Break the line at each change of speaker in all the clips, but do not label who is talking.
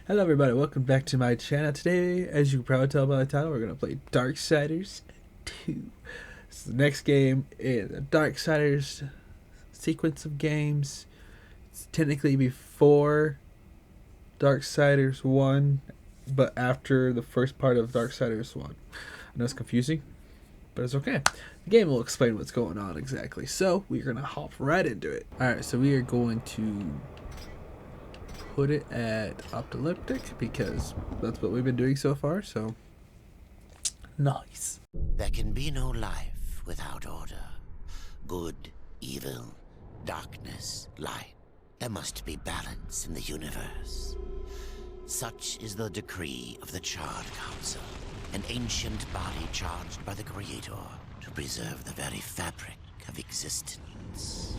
Hello everybody, welcome back to my channel. Today, as you can probably tell by the title, we're going to play Darksiders 2. This is the next game in the Darksiders sequence of games. It's technically before Darksiders 1, but after the first part of Darksiders 1. I know it's confusing, but it's okay. The game will explain what's going on exactly. So, we're going to hop right into it. Alright, so we are going to put it at optileptic because that's what we've been doing so far, so nice.
There can be no life without order. Good, evil, darkness, light. There must be balance in the universe. Such is the decree of the Charred Council, an ancient body charged by the Creator to preserve the very fabric of existence.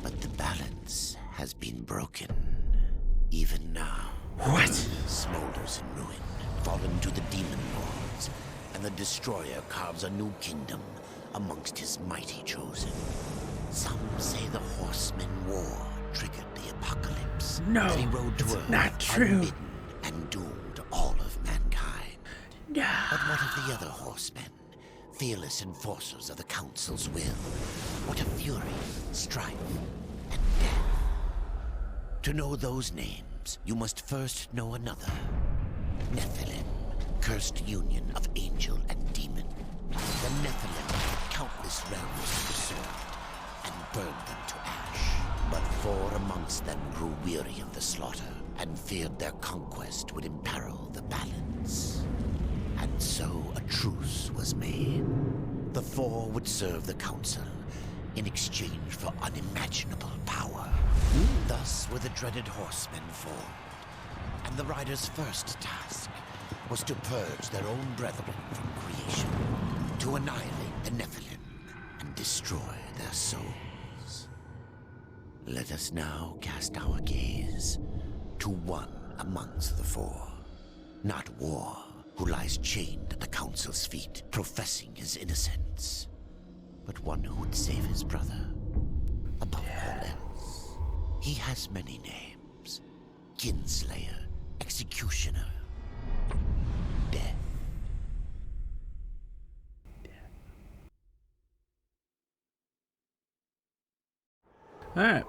But the balance has been broken. Even now,
What?
smolders in ruin, fallen to the demon lords, and the Destroyer carves a new kingdom amongst his mighty chosen. Some say the horsemen war triggered the apocalypse.
No,
that he rode to
it's
Earth
not true.
unbidden and doomed all of mankind.
No.
But what of the other horsemen? Fearless enforcers of the Council's will. What of fury, strife, and death? To know those names, you must first know another. Nephilim, cursed union of angel and demon. The Nephilim had countless realms to the sword and burned them to ash. But 4 amongst them grew weary of the slaughter and feared their conquest would imperil the balance. And so a truce was made. The 4 would serve the Council in exchange for unimaginable power. Thus were the dreaded horsemen formed, and the riders' first task was to purge their own brethren from creation, to annihilate the Nephilim and destroy their souls. Let us now cast our gaze to one amongst the 4, not War, who lies chained at the Council's feet, professing his innocence, but one who would save his brother above all else. He has many names: Kinslayer, Executioner, Death.
Alright.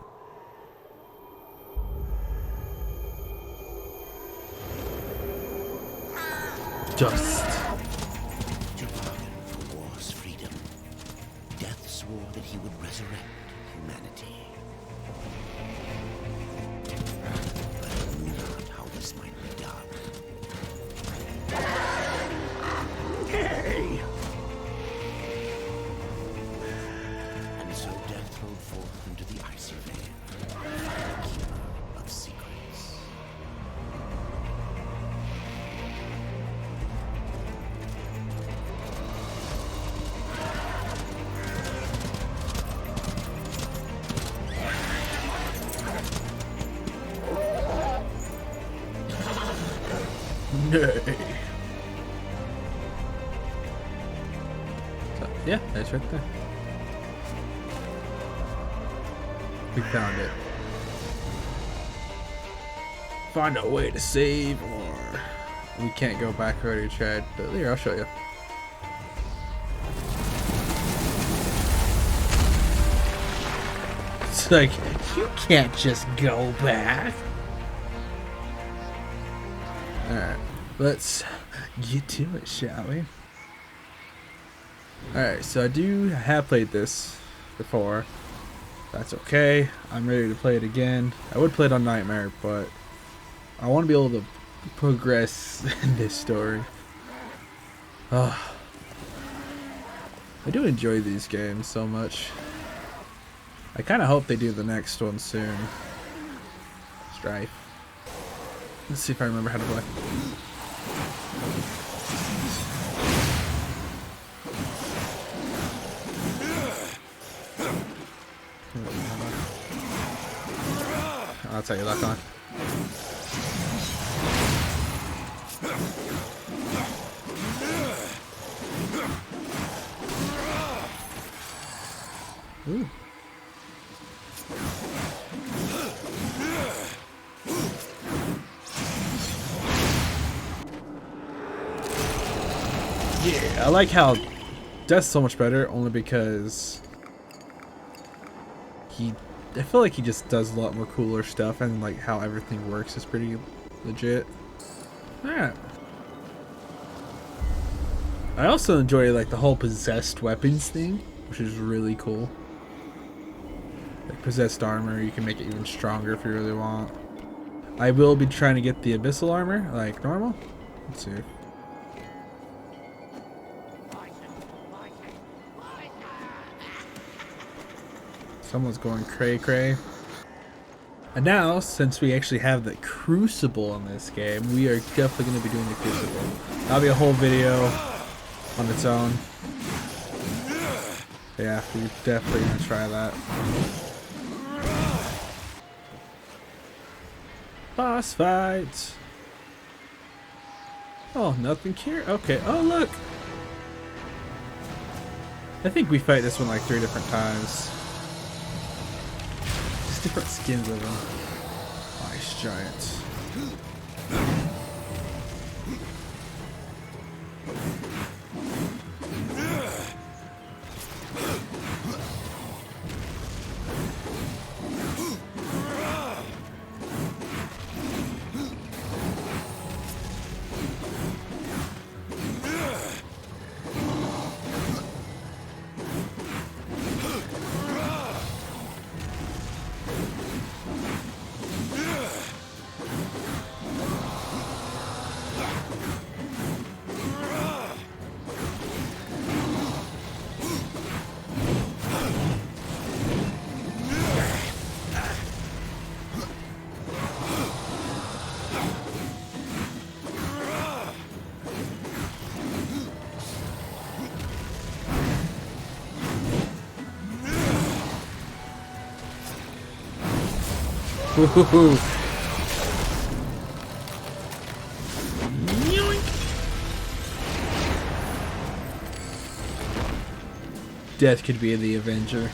Dust.
To bargain for war's freedom, Death swore that he would resurrect humanity. But he knew not how this might be done.
Hey!
And so Death rode forth into the icy veil, the keeper of secrets.
Nay. So, yeah, that's right there. We found it. Find a way to save, or we can't go back. I already tried, but here, I'll show you. It's like, you can't just go back. Alright, let's get to it, shall we? Alright, so I have played this before. That's okay. I'm ready to play it again. I would play it on Nightmare, but I want to be able to progress in this story. I do enjoy these games so much. I kind of hope they do the next one soon. Strife. Let's see if I remember how to play. I'll tell you, lock on. Ooh. Yeah, I like how that's so much better, only because I feel like he just does a lot more cooler stuff, and like how everything works is pretty legit. Alright. I also enjoy like the whole possessed weapons thing, which is really cool. Like possessed armor, you can make it even stronger if you really want. I will be trying to get the abyssal armor, like normal. Let's see. Someone's going cray cray. And now, since we actually have the Crucible in this game, we are definitely going to be doing the Crucible. That'll be a whole video on its own. Yeah, we're definitely going to try that. Boss fight. Oh, nothing here? Okay. Oh, look. I think we fight this one like 3 different times. Just different skins of them. Ice giants. Woohoo! Death could be the Avenger.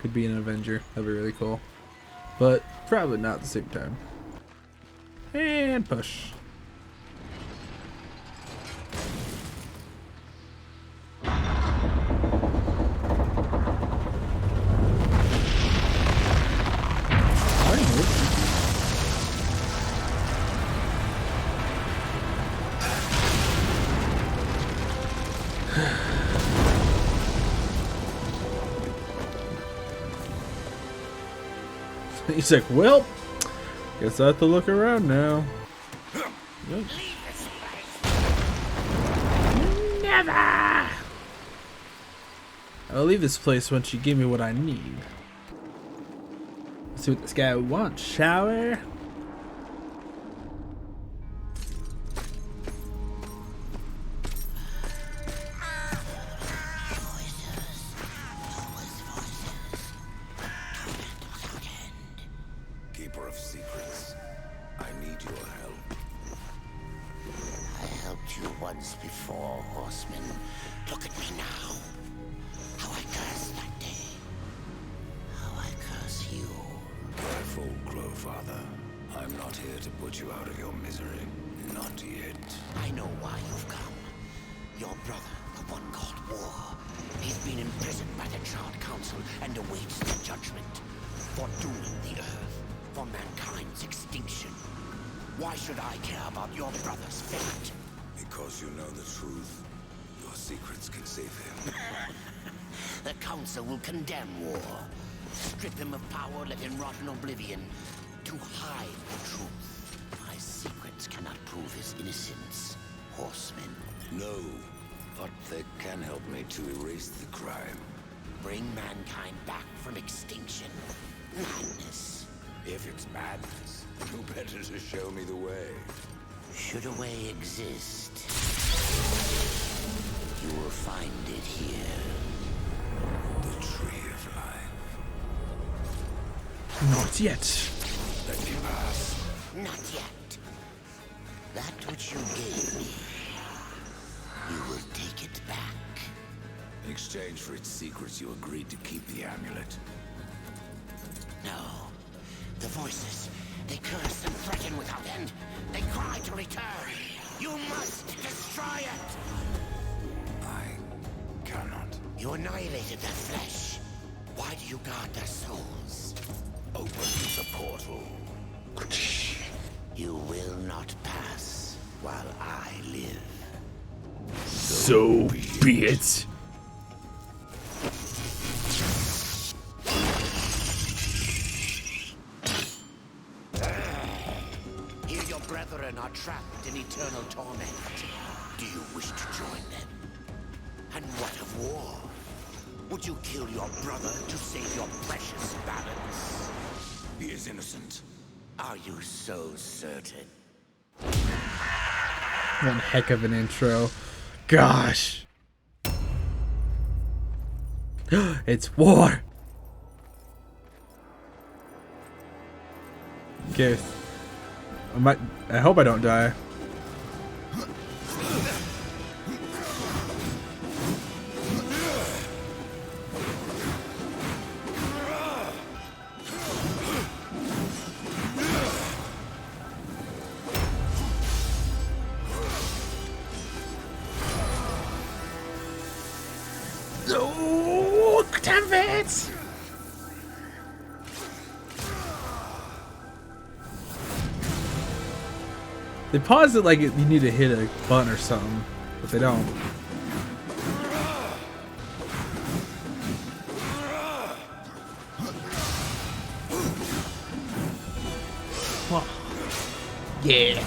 Could be an Avenger. That'd be really cool. But probably not at the same time. And push. He's like, well, guess I have to look around now. Never! I'll leave this place once you give me what I need. Let's see what this guy wants. Shower?
Keeper of secrets, I need your help.
I helped you once before, horseman. Look at me now. How I cursed that day. How I curse you.
Careful, Growfather. I'm not here to put you out of your misery. Not yet.
I know why you've come. Your brother, the one called War. He's been imprisoned by the Charred Council and awaits the judgment. For dooming the Earth. For mankind's extinction. Why should I care about your brother's fate?
Because you know the truth. Your secrets can save him.
The Council will condemn War. Strip him of power, let him rot in oblivion. To hide the truth. My secrets cannot prove his innocence, horsemen.
No, but they can help me to erase the crime.
Bring mankind back from extinction. Madness.
If it's madness, who better to show me the way?
Should a way exist, you will find it here.
The Tree of Life.
Not yet.
Let me pass.
Not yet. That which you gave me, you will take it back.
In exchange for its secrets, you agreed to keep the amulet.
No. The voices, they curse and threaten without end. They cry to return. You must that?
I cannot.
You annihilated their flesh. Why do you guard their souls?
Open the portal.
You will not pass while I live.
So be it.
Here your brethren are trapped in eternal torment. Do you wish to join them? And what of war? Would you kill your brother to save your precious balance?
He is innocent.
Are you so certain?
One heck of an intro. Gosh. It's war. Okay. I hope I don't die. Oh, damn it! They pause it like you need to hit a button or something, but they don't. Yeah.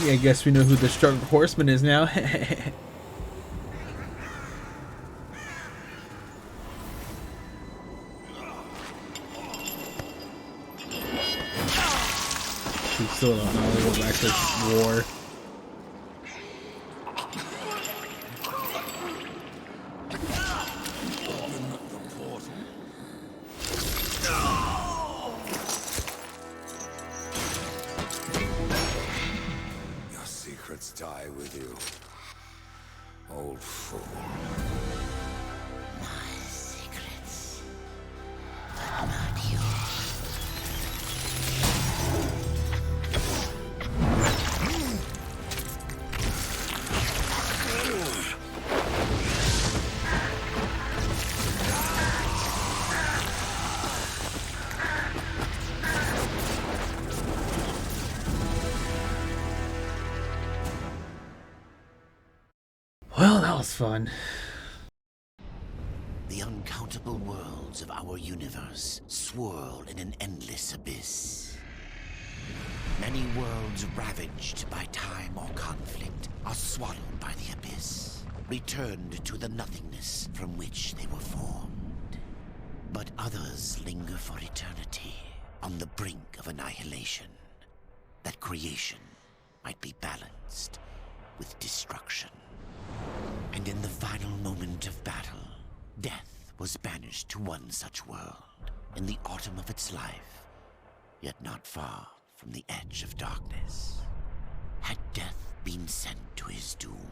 Yeah, I guess we know who the strong horseman is now. She's still don't know it was actually war.
Die with you, old fool.
My secrets, but not yours.
Well, that was fun.
The uncountable worlds of our universe swirl in an endless abyss. Many worlds ravaged by time or conflict are swallowed by the abyss, returned to the nothingness from which they were formed. But others linger for eternity on the brink of annihilation, that creation might be balanced with destruction. And in the final moment of battle, death was banished to one such world in the autumn of its life, yet not far from the edge of darkness. Had death been sent to his doom,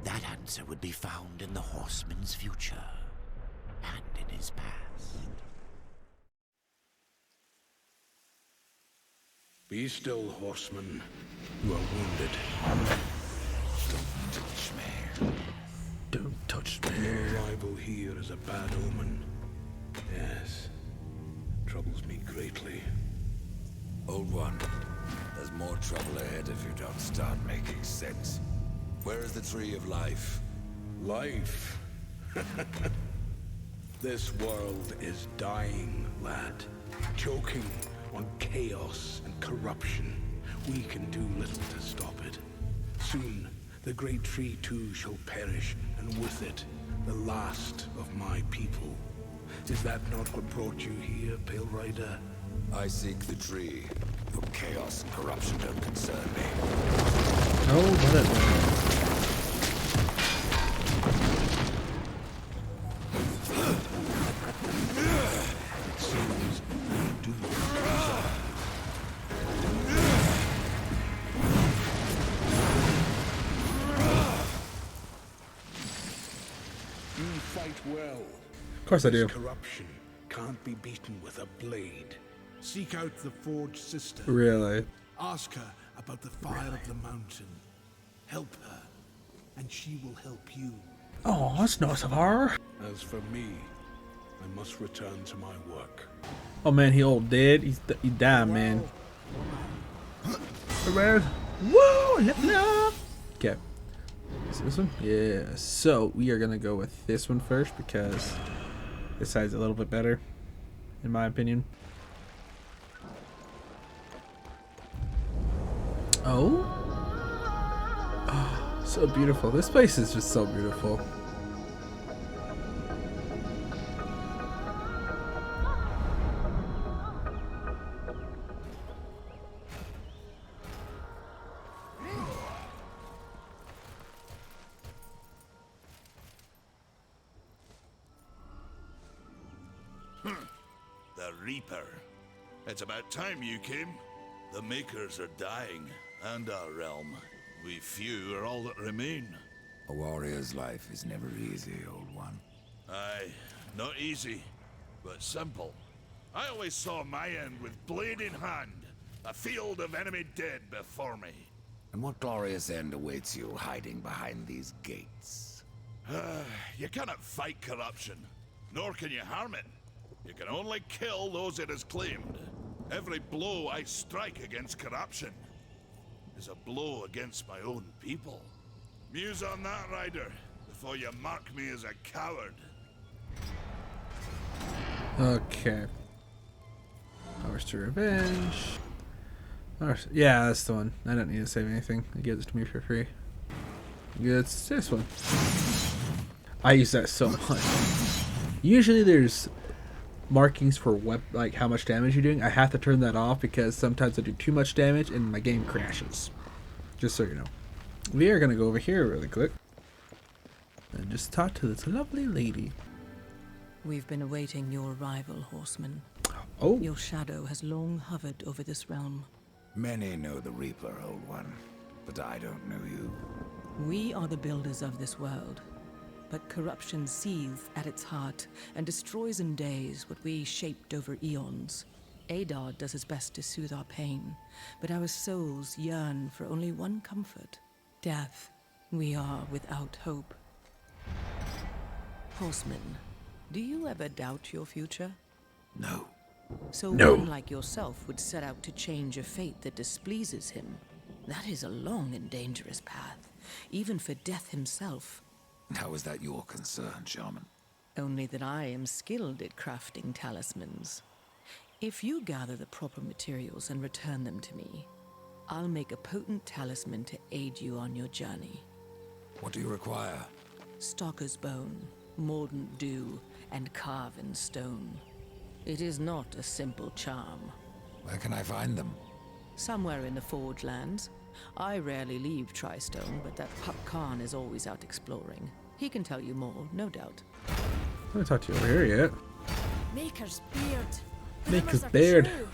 that answer would be found in the horseman's future and in his past.
Be still, horseman. You are wounded. Don't touch me.
Don't touch me.
Your arrival here is a bad omen. Yes. Troubles me greatly.
Old one, there's more trouble ahead if you don't start making sense. Where is the tree of life?
Life. This world is dying, lad. Choking on chaos and corruption. We can do little to stop it. Soon, the great tree too shall perish, and with it, the last of my people. Is that not what brought you here, Pale Rider?
I seek the tree. Your chaos and corruption don't concern me.
Oh, what a...
It seems you do resolve.
course I
This
do.
corruption can't be beaten with a blade. Seek out the Forge Sister.
Really?
Ask her about the fire of the mountain. Help her, and she will help you.
Oh, that's nice of her.
As for me, I must return to my work.
Oh man, he old dead. He died, man. Man. Woo! Level up! Okay. Is it this one? Yeah. So we are gonna go with this one first because this side's a little bit better, in my opinion. Oh. Oh, so beautiful. This place is just so beautiful.
The Reaper. It's about time you came. The Makers are dying, and our realm. We few are all that remain.
A warrior's life is never easy, old one.
Aye, not easy, but simple. I always saw my end with blade in hand, a field of enemy dead before me.
And what glorious end awaits you hiding behind these gates?
You cannot fight corruption, nor can you harm it. You can only kill those it has claimed. Every blow I strike against corruption is a blow against my own people. Muse on that, Ryder, before you mark me as a coward.
Okay. Hours to Revenge. Yeah, that's the one. I don't need to save anything. It gives it to me for free. It's this one. I use that so much. Usually there's markings for like how much damage you're doing. I have to turn that off because sometimes I do too much damage and my game crashes. Just so you know. We are going to go over here really quick and just talk to this lovely lady.
We've been awaiting your arrival, horseman.
Oh.
Your shadow has long hovered over this realm.
Many know the Reaper, old one, but I don't know you.
We are the builders of this world, but corruption seethes at its heart and destroys in days what we shaped over eons. Adar does his best to soothe our pain, but our souls yearn for only one comfort: death. We are without hope. Horseman, do you ever doubt your future?
No.
So
No.
one like yourself would set out to change a fate that displeases him. That is a long and dangerous path, even for death himself.
How is that your concern, Shaman?
Only that I am skilled at crafting talismans. If you gather the proper materials and return them to me, I'll make a potent talisman to aid you on your journey.
What do you require?
Stalker's bone, mordant dew, and carven stone. It is not a simple charm.
Where can I find them?
Somewhere in the Forge lands. I rarely leave Tristone, but that Pup Khan is always out exploring. He can tell you more, no doubt.
I haven't talked to you over here yet.
Maker's beard. The
Maker's
rumors are
beard.
true.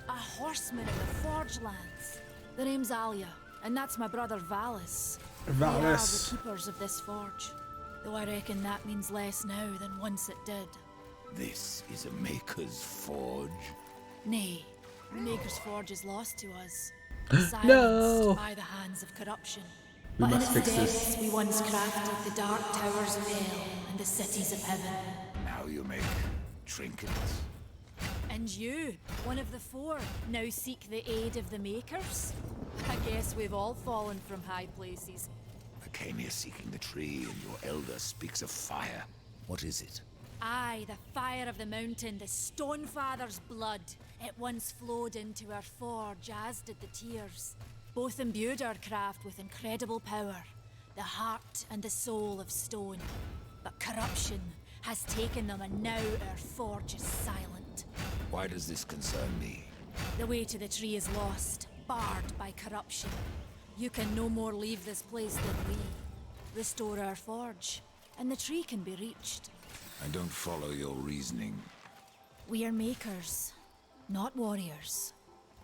A horseman in the Forge lands. The name's Alia, and that's my brother Valis. They are
Valis.
the keepers of this forge. Though I reckon that means less now than once it did.
This is a Maker's Forge.
Nay, the Maker's Forge is lost to us. Silenced
No.
by the hands of corruption.
We
But in
must
its
fix this.
depths we once crafted the dark towers of hell and the cities of heaven.
Now you make trinkets.
And you, one of the four, now seek the aid of the Makers? I guess we've all fallen from high places.
I came here seeking the tree, and your elder speaks of fire. What is it?
Aye, the fire of the mountain, the Stonefather's blood. It once flowed into our forge, as did the tears. Both imbued our craft with incredible power, the heart and the soul of stone. But corruption has taken them, and now our forge is silent.
Why does this concern me?
The way to the tree is lost, barred by corruption. You can no more leave this place than we. Restore our forge, and the tree can be reached.
I don't follow your reasoning.
We are makers, not warriors.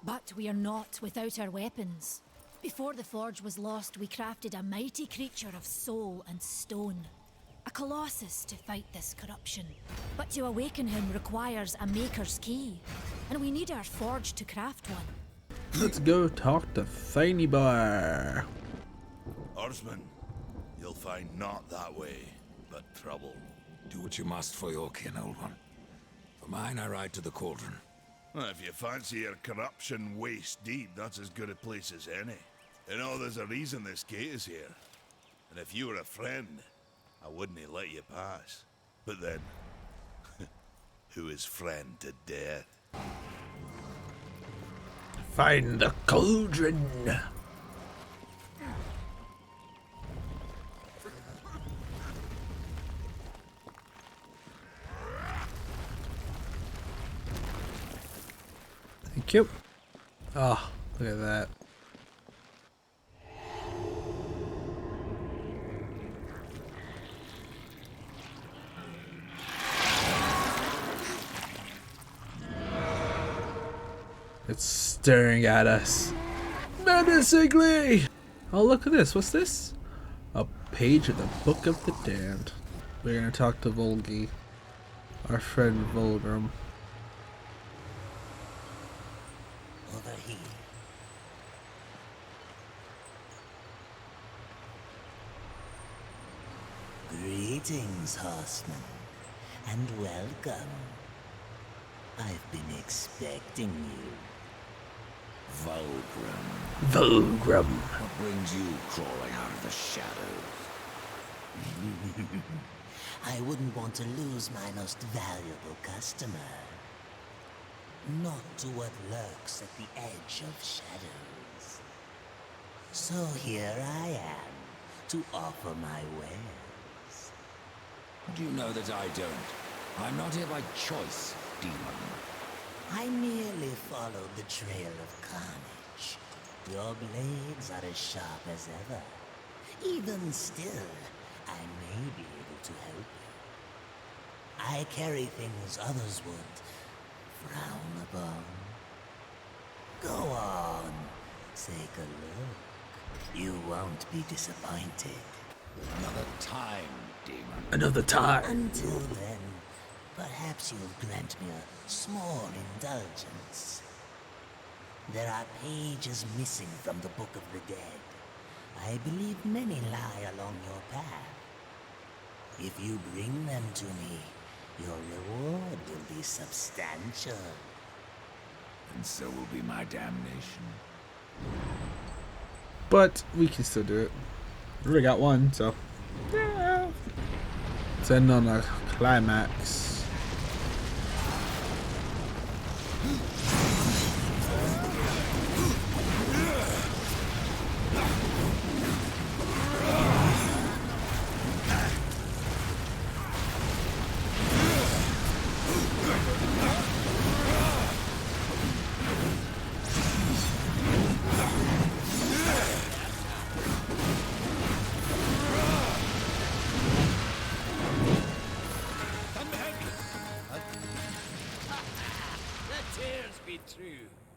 But we are not without our weapons. Before the forge was lost, we crafted a mighty creature of soul and stone. A colossus to fight this corruption. But to awaken him requires a maker's key. And we need our forge to craft one.
Let's go talk to Tiny Bar.
Horsemen, you'll find not that way, but trouble.
Do what you must for your kin, old one. For mine, I ride to the cauldron.
Well, if you fancy your corruption waist deep, that's as good a place as any. You know, there's a reason this gate is here. And if you were a friend, I wouldn't have let you pass. But then, who is friend to death?
Find the cauldron. Thank you. Oh, look at that. It's staring at us menacingly. Oh, look at this. What's this? A page of the Book of the Damned. We're gonna talk to Volgi, our friend Volgrim.
Over here. Greetings, horsemen, and welcome. I've been expecting you.
Volgrim.
What brings you crawling out of the shadows?
I wouldn't want to lose my most valuable customer. Not to what lurks at the edge of shadows. So here I am, to offer my wares.
Do you know that I don't? I'm not here by choice, demon.
I merely followed the trail of carnage. Your blades are as sharp as ever. Even still, I may be able to help you. I carry things others would frown upon. Go on, take a look. You won't be disappointed.
Another time, demon.
Another time.
Until then, perhaps you'll grant me a small indulgence. There are pages missing from the Book of the Dead. I believe many lie along your path. If you bring them to me, your reward will be substantial.
And so will be my damnation.
But we can still do it. We already got one, so yeah. Let's end on a climax.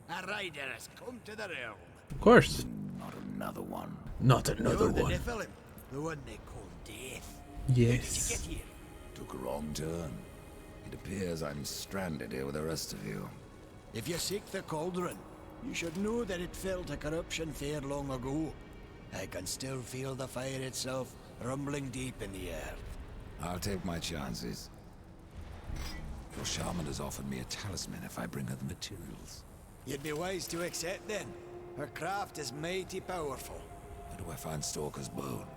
A rider has come to the realm.
Of course.
Not another one.
Not another
You're the
one.
Nephilim, the one they call death. How did you
Yes.
get here?
Took a wrong turn. It appears I'm stranded here with the rest of you.
If you seek the cauldron, you should know that it fell to corruption fair long ago. I can still feel the fire itself rumbling deep in the earth.
I'll take my chances. Your shaman has offered me a talisman if I bring her the materials.
You'd be wise to accept then. Her craft is mighty powerful.
Where do I find Stalker's bone?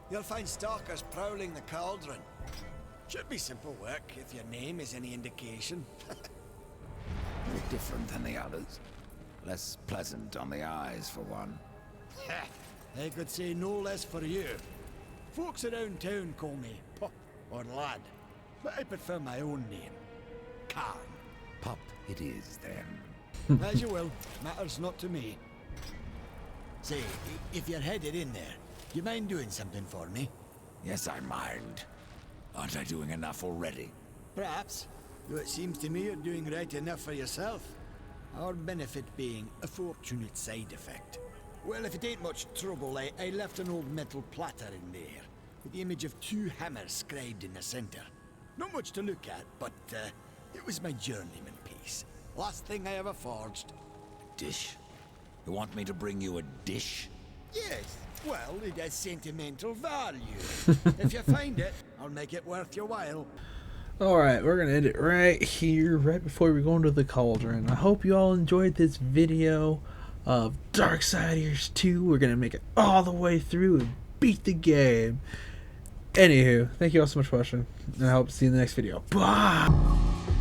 You'll find stalkers prowling the cauldron. Should be simple work if your name is any indication.
Bit different than the others. Less pleasant on the eyes, for one.
I could say no less for you. Folks around town call me Pup or Lad, but I prefer my own name. Khan.
Pup it is, then.
As you will. Matters not to me. Say, if you're headed in there, you mind doing something for me?
Yes, I mind. Aren't I doing enough already?
Perhaps. Though it seems to me you're doing right enough for yourself. Our benefit being a fortunate side effect. Well, if it ain't much trouble, I left an old metal platter in there. with the image of 2 hammers scribed in the center. Not much to look at, but it was my journeyman piece. Last thing I ever forged.
Dish? You want me to bring you a dish?
Yes, well, it has sentimental value. If you find it, I'll make it worth your while.
Alright, we're going to end it right here, right before we go into the cauldron. I hope you all enjoyed this video of Darksiders 2. We're going to make it all the way through and beat the game. Anywho, thank you all so much for watching, and I hope to see you in the next video. Bye!